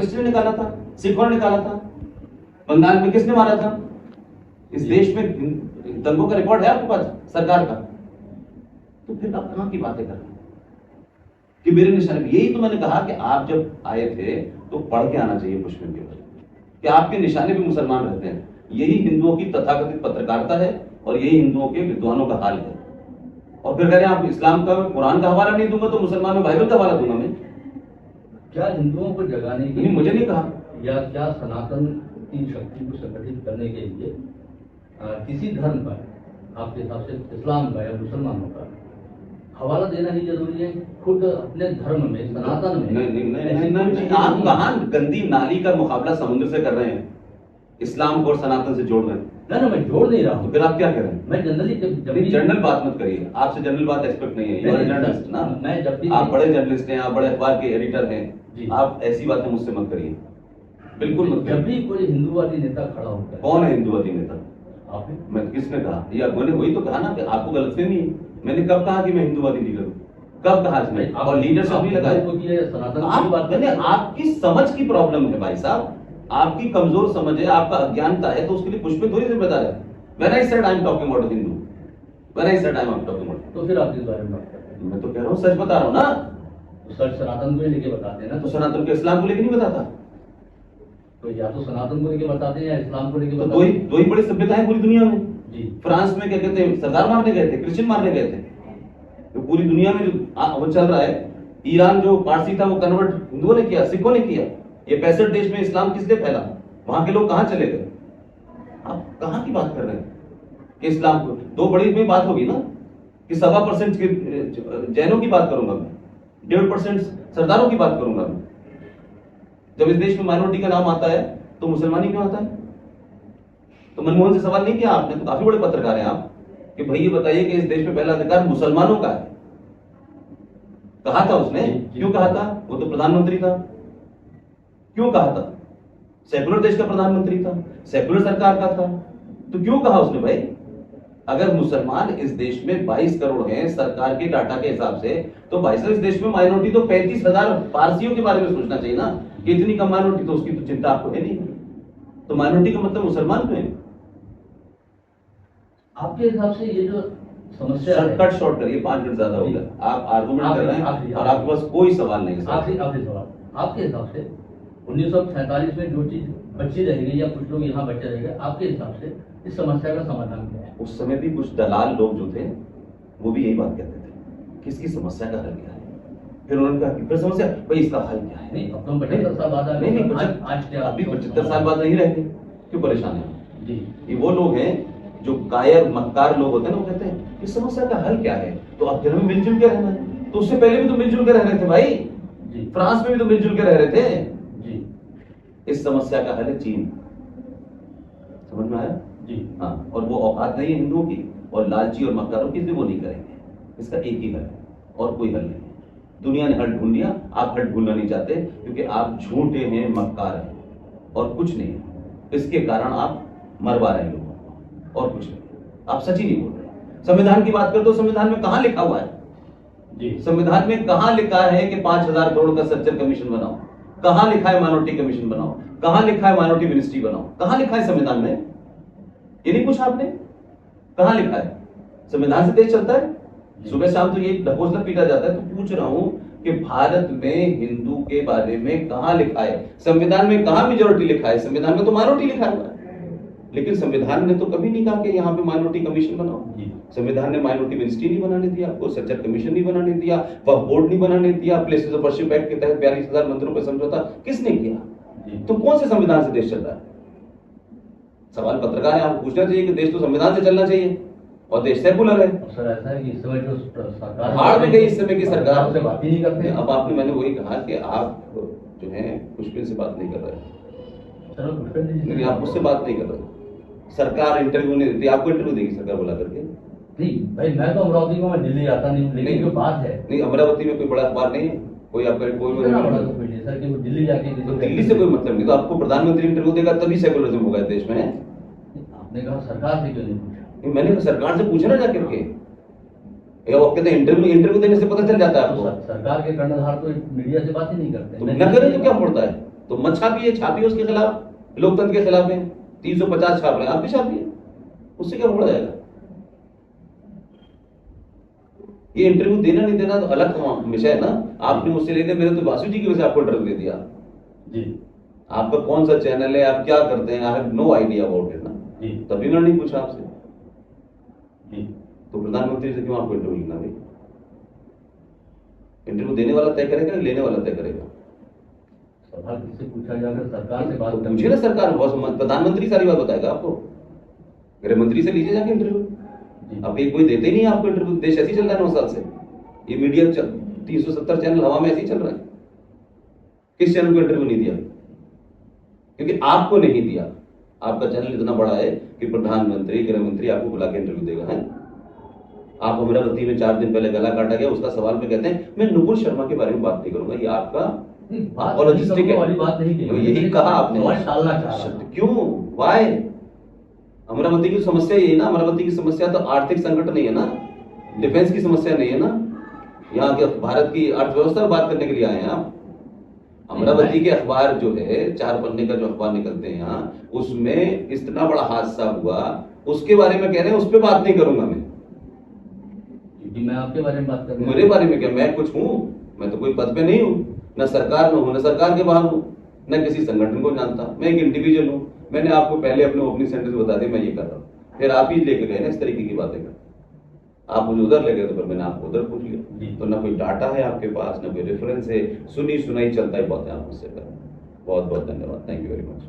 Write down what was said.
किसने निकाला था? सिखों ने निकाला था। बंगाल में किसने मारा था? इस देश में दंगों का रिकॉर्ड है आपके पास सरकार का? तो फिर आप कहां की बातें कर रहे हैं कि मेरे निशाने? यही तो मैंने कहा कि आप जब आए थे तो पढ़ के आना चाहिए पुष्पिन के बारे में कि आपके निशाने भी मुसलमान रहते हैं। यही हिंदुओं की तथाकथित पत्रकारिता है और यही हिंदुओं के विद्वानों का हाल है। और फिर कह रहे हैं आप इस्लाम का, कुरान का हवाला नहीं दूंगा तो मुसलमान में बाइबल का हवाला दूंगा मैं। क्या हिंदुओं को जगाने के नहीं, मुझे नहीं कहा। या क्या सनातन की शक्ति को संगठित करने के लिए किसी धर्म पर आपके हिसाब से इस्लाम का या मुसलमानों का हवाला देना ही जरूरी है? खुद अपने धर्म में, सनातन में नहीं, आप कहां गंदी नाली का मुकाबला समुद्र से कर रहे हैं, इस्लाम को और सनातन से जोड़ रहे हैं? ना मैं जोड़ नहीं रहा हूँ। तो फिर आप क्या कह रहे हैं? मैं जनरली जनरल बात मत करिए, आपसे जनरल बात एक्सपेक्ट नहीं है। ये जर्नलिस्ट ना, मैं जब भी आप बड़े जर्नलिस्ट हैं, आप बड़े अखबार के एडिटर हैं, आप ऐसी बातें मुझसे मत करिए, बिल्कुल मत करिए। जब भी कोई हिंदूवादी नेता खड़ा होता है। कौन है हिंदूवादी नेता? आपने? मैं किसने कहा? या मैंने वही तो कहा ना कि आपको गलतफहमी है। मैंने कब कहा कि मैं हिंदूवादी लीडर हूँ? कब कहा इसमें? और लीडरशिप भी लगाया। मैंने आपकी समझ की प्रॉब्लम है भाई साहब, आपकी कमजोर समझ है, आपका अज्ञानता है, तो उसके लिए पुष्पिन थोड़ी जिम्मेदार है। When I said I am talking about Hindu, when I said I am talking about, तो फिर आप इस बारे में बात करते हैं? मैं तो कह रहा हूँ, सच बता रहा हूँ ना। तो सच सनातन को ही लेके बताते हैं ना? तो सनातन के इस्लाम को लेके नहीं बताता? तो या तो सनातन को लेके बताते हैं या इस्लाम को लेके तो बताते हैं। दो ही बड़ी सभ्यताएं पूरी दुनिया में। जी। फ्रांस में क्या कहते हैं, सरदार मारने गए थे, क्रिश्चियन मारने गए थे। तो पूरी दुनिया में जो वो चल रहा है, ईरान जो पारसी था वो कन्वर्ट हिंदुओं ने किया, सिखों ने किया। ये 65 देश में इस्लाम किसने फैला? वहां के लोग कहां चले गए? आप कहां की बात कर रहे हैं कि इस्लाम को? दो बड़ी में बात होगी ना कि 1.25% के जैनों की बात करूंगा मैं, 1.5% सरदारों की बात करूंगा मैं। जब इस देश में माइनॉरिटी का नाम आता है तो मुसलमानी क्यों आता है? तो मनमोहन से सवाल नहीं किया आपने? तो काफी बड़े पत्रकार हैं आप, कि भाई ये बताइए कि इस देश में पहला अधिकार मुसलमानों का है। कहा था उसने? क्यों कहा था? वो तो प्रधानमंत्री था। क्यों कहा था? सेकुलर देश का प्रधानमंत्री था, सेकुलर सरकार का था, तो क्यों कहा उसने? भाई अगर मुसलमान इस देश में 22 करोड़ हैं सरकार के डाटा के हिसाब से, तो भाई साहब इस देश में माइनॉरिटी तो 35,000 पारसियों के बारे में सोचना चाहिए ना, कि इतनी कम माइनॉरिटी, तो उसकी तो चिंता आपको है नहीं। तो माइनॉरिटी का मतलब मुसलमान क्यों है? आपके हिसाब से ये जो समस्या है, कट शॉर्ट करिए, 5 मिनट ज्यादा हो गया। आप आर्गुमेंट कर रहे हैं और आपके पास कोई सवाल नहीं है। आखिरी सवाल, आपके हिसाब से 1947 में जो चीज बची रहेगी या कुछ लोग यहाँ बचे रहेंगे, आपके हिसाब से इस समस्या का समाधान क्या है? उस समय भी कुछ दलाल लोग जो थे वो भी यही बात कहते थे कि इसकी समस्या का हल क्या है। फिर उन्होंने कहा कि फिर समस्या, भाई इसका हल क्या है? नहीं, अब तो 75 साल बाद नहीं, अभी 75 साल बाद नहीं रहते, क्यों परेशान है जी? ये वो लोग हैं जो कायर मक्कार लोग होते हैं ना, वो कहते हैं इस समस्या का हल क्या है, तो अब फिर हमें मिलजुल के रहना है। तो उससे पहले भी तो मिलजुल के रह रहे थे भाई जी। फ्रांस में भी तो मिलजुल के रह रहे थे जी। इस समस्या का हल है चीन। समझ में आया? जी। हाँ, और वो औकात नहीं है हिंदुओं की और लालची और मक्कारों की, इसलिए वो नहीं करेंगे। इसका एक ही हल है और कोई हल नहीं है। दुनिया ने हल ढूंढ लिया, आप हल ढूंढना नहीं चाहते क्योंकि आप झूठे हैं, मक्कार हैं और कुछ नहीं है। इसके कारण आप मरवा रहे हैं लोगों को और कुछ नहीं, आप सच ही नहीं बोल रहे। संविधान की बात करते हो, संविधान में कहां लिखा हुआ है जी? संविधान में कहां लिखा है कि 5,000 करोड़ का सच्चर कमीशन बनाओ? कहां लिखा है माइनॉरिटी कमीशन बनाओ? कहां लिखा है माइनॉरिटी मिनिस्ट्री बनाओ? कहां लिखा है संविधान में? ये नहीं पूछा आपने? कहां लिखा है? संविधान से देश चलता है? सुबह शाम तो ये ढकोसला पीटा जाता है। तो पूछ रहा हूं कि भारत में हिंदू के बारे में कहां लिखा है? संविधान में कहां मेजोरिटी लिखा है? संविधान में तो माइनॉरिटी लिखा हुआ है, लेकिन संविधान ने तो कभी नहीं कहा कि यहाँ पे माइनॉरिटी कमीशन बनाओ। संविधान ने माइनॉरिटी मिनिस्ट्री नहीं बनाने दिया, आपको सच्चर कमीशन नहीं बनाने दिया, वक्फ बोर्ड नहीं बनाने दिया, प्लेसेस ऑफ वर्शिप एक्ट के तहत 42,000 मंदिरों पर समझौता किसने किया? तो कौन से संविधान से देश चल रहा है? सवाल पत्रकार है, आपको पूछना चाहिए कि देश तो संविधान से चलना चाहिए और देश सेकुलर है। सर ऐसा है कि इस समय जो सरकार हार में गई, इस समय की सरकार से बात ही नहीं करते। अब आपने, मैंने वही कहा कि आप जो है पुष्पिन से बात नहीं कर रहे, लेकिन आप मुझसे बात नहीं कर रहे। सरकार इंटरव्यू नहीं देती, आपको इंटरव्यू देगी सरकार बुला करके? नहीं भाई, मैं तो अमरावती में, मैं दिल्ली आता नहीं, लेकिन जो बात है, नहीं, अमरावती में कोई बड़ा अखबार नहीं है, कोई आपका कोई सर कि वो दिल्ली जाके, तो दिल्ली से कोई मतलब नहीं। तो आपको प्रधानमंत्री इंटरव्यू देगा तभी सेकुलरिज्म होगा देश में। आपने कहा सरकार से क्यों नहीं पूछा? मैंने सरकार से पूछा ना जाकर के, या वो कहते हैं इंटरव्यू देने से पता चल जाता है आपको। सरकार के कर्णधार तो मीडिया से बात ही नहीं करते। तो न करें तो क्या पड़ता है? तो मत छापिए, छापिए उसके खिलाफ, लोकतंत्र के खिलाफ है। 350 छाप रहे हैं, आप भी छापिए, उससे क्या बढ़ जाएगा। ये इंटरव्यू देना नहीं देना तो अलग विषय है ना, आपने मुझसे ले लिया, मैंने तो वासु जी की वजह से आपको इंटरव्यू दे दिया। जी आपका कौन सा चैनल है, आप क्या करते हैं, I have no idea about it ना, जी तभी उन्होंने नहीं पूछा आपसे। जी। तो प्रधानमंत्री से क्यों आपको इंटरव्यू लेना भाई। इंटरव्यू देने वाला तय करेगा, लेने वाला तय करेगा। सवाल किससे पूछा जाकर सरकार से बात तो करनी पूछिए ना सरकार, प्रधानमंत्री सारी बात बताएगा आपको। गृह मंत्री से लीजिए जाके इंटरव्यू। जी। अब एक कोई देते ही नहीं आपको इंटरव्यू, देश ऐसे ही चल रहा है 9 साल से। ये मीडिया 370 चैनल हवा में ऐसे ही चल रहा है। किस चैनल को इंटरव्यू नहीं दिया? क्योंकि आपको नहीं दिया। आपका चैनल इतना बड़ा है कि प्रधानमंत्री, गृह मंत्री आपको बुला के इंटरव्यू देगा, है। आप अमरावती में 4 दिन पहले गला काटा गया, उसका सवाल पे कहते हैं मैं नुपुर शर्मा के बारे में बात नहीं करूंगा। ये आपका बात वाली बात नहीं की, तो यही कहा आपने। सवाल टालना चाह रहा था। क्यों, वाई? अमरावती की समस्या यही ना, अमरावती की समस्या तो आर्थिक संकट नहीं है ना, डिफेंस की समस्या नहीं है ना, यहाँ के भारत की अर्थव्यवस्था पर बात करने के लिए आए हैं आप। अमरावती के अखबार जो है, 4 पन्ने का जो अखबार निकलते हैं यहाँ, उसमें इतना बड़ा हादसा हुआ, उसके बारे में कह रहे हैं, उस पर बात नहीं करूंगा मैं। जी, मैं आपके बारे में बात कर रहा हूं। मेरे बारे में क्या, मैं कुछ हूं? मैं तो कोई पद पे नहीं हूं, न सरकार में हूं, न सरकार के बाहर हूं, न किसी संगठन को जानता। मैं एक इंडिविजुअल हूं। मैंने आपको पहले अपने ओपनिंग सेंटेंस बता दिया, मैं ये कर रहा हूं। फिर आप ही लेके गए ना इस तरीके की बातें कर, आप मुझे उधर ले गए, तो फिर मैंने आपको उधर पूछ लिया। तो ना कोई डाटा है आपके पास, ना कोई रेफरेंस है, सुनी सुनाई चलता ही बहुत है आप मुझसे कर। बहुत बहुत धन्यवाद, थैंक यू वेरी मच।